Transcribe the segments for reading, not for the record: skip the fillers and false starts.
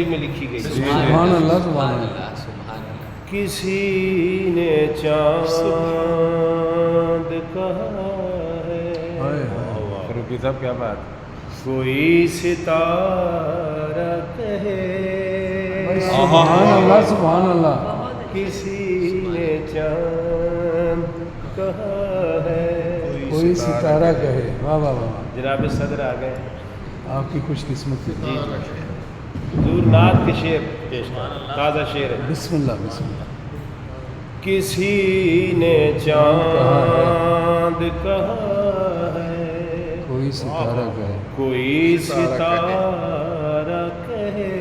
میں لکھی گئی. سبحان اللہ سبحان اللہ. کسی نے چاند کہا ہے, فروخی صاحب کیا بات, کوئی ستارہ کہے. سبحان اللہ سبحان اللہ. کسی نے چاند کہا ہے, کوئی ستارہ کہے. واہ واہ واہ. جناب صدر آ گئے. آپ کی خوش قسمتی. حضور نعت کے شعر پیش کریں, تازہ شعر ہے. بسم اللہ بسم اللہ. کسی نے چاند کہا ہے, کوئی ستارہ کہے. کوئی ستارہ کہے.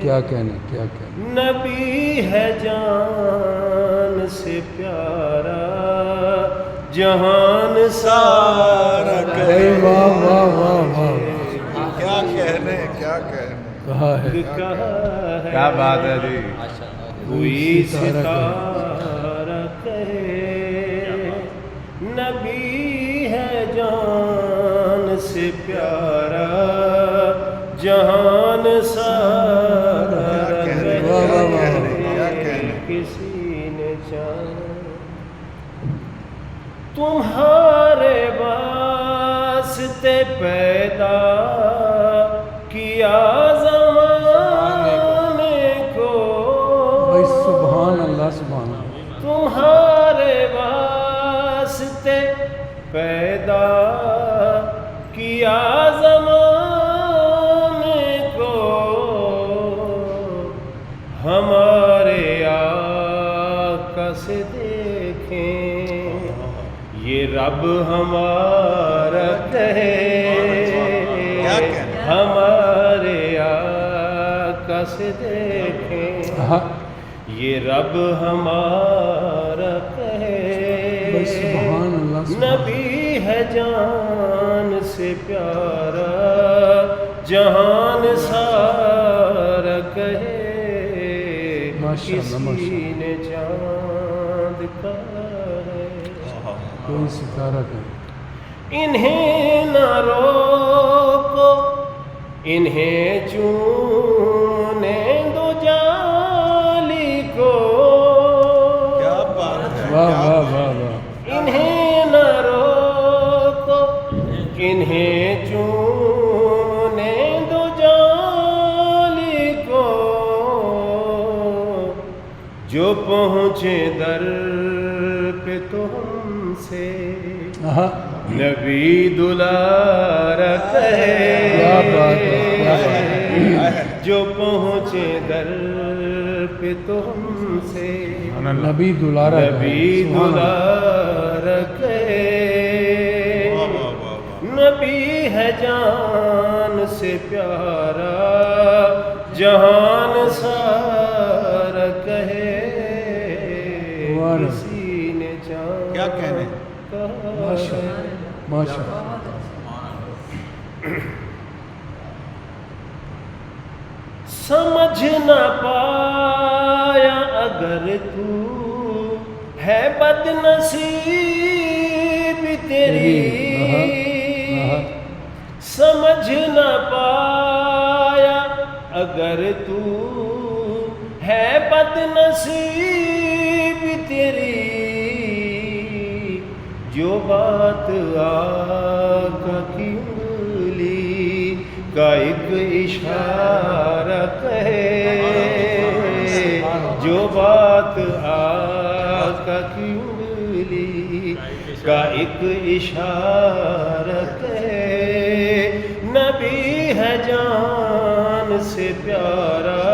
کیا کہنے کیا کہنے. نبی ہے جان سے پیارا, جہان سارا کہے. واہ واہ واہ واہ. کیا کہنے کیا کہنے. کہا ہے. کیا بات ہے جی. کوئی ستارہ کہے. نبی ہے جان سے پیارا, جہان سارا کہے. کسی نے چاند تمہارے واسطے پیدا کیا زمانے کو. سبحان اللہ سبحان اللہ. تمہارے واسطے پیدا کیا زمانے کو. ہمارے آقا سے دیکھیں یہ رب ہمارا کہے. ہمارے آقا سے دیکھیں یہ رب ہمارا کہے. سبحان اللہ. نبی ہے جان سے پیارا, جہان سارا کہے. کسی نے چاند کہا ہے, کوئی ستارہ کہے. انہیں نہ روکو, انہیں چونے دو جالی کو. کیا بات ہے. واہ واہ واہ واہ. انہیں نہ روکو, انہیں چونے دو جالی کو. جو پہنچے در پہ تو ہم سے نبی دلارا کہے. جو پہنچے در پہ تو ہم سے نبی دلارا کہے. نبی ہے جان سے پیارا, جہان سارا کہے. کسی نے چاند کیا کہنے. ماشاء سمجھ نہ پایا اگر تو ہے بد نصیب تیری. سمجھ نہ پایا اگر تو ہے بد نصیب تیری. جو بات آقا کی انگلی کا ایک اشارہ کہے. جو بات آقا کی انگلی کا ایک اشارہ کہے. نبی ہے جان سے پیارا,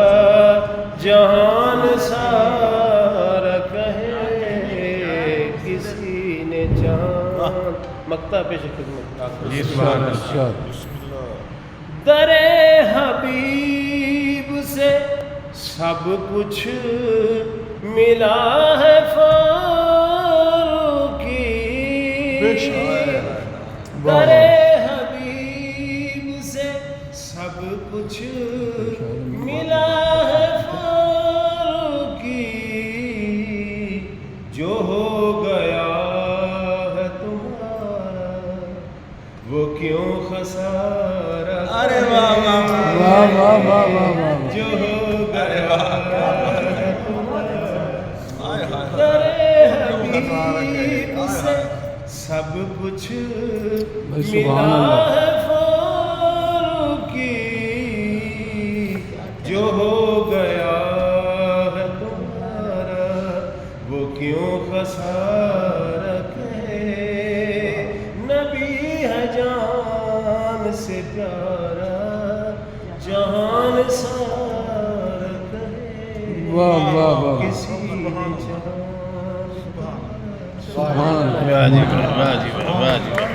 جہان سارا کہے. کسی نے چاند مقطع پیش خدمت. در حبیب سے سب کچھ ملا ہے فاروقی. در حبیب سے سب کچھ ملا ہے فاروقی. جو ہو گیا ہے تمہارا وہ کیوں خسارہ ارے واہ واہ واہ واہ واہ واہ واہ جو ہو گیا ہائے ہائے درے حبیب سے سب کچھ بھائی سبحان ملا اللہ ہے فاروقی جو ہو گیا ہے تمہارا وہ کیوں خسارہ کہے نبی ہے جان سے پیارا جہان سارا کہے واہ واہ واہ کسی نے جہان سبحان اللہ واہ جی واہ، واہ جی واہ، واہ جی واہ۔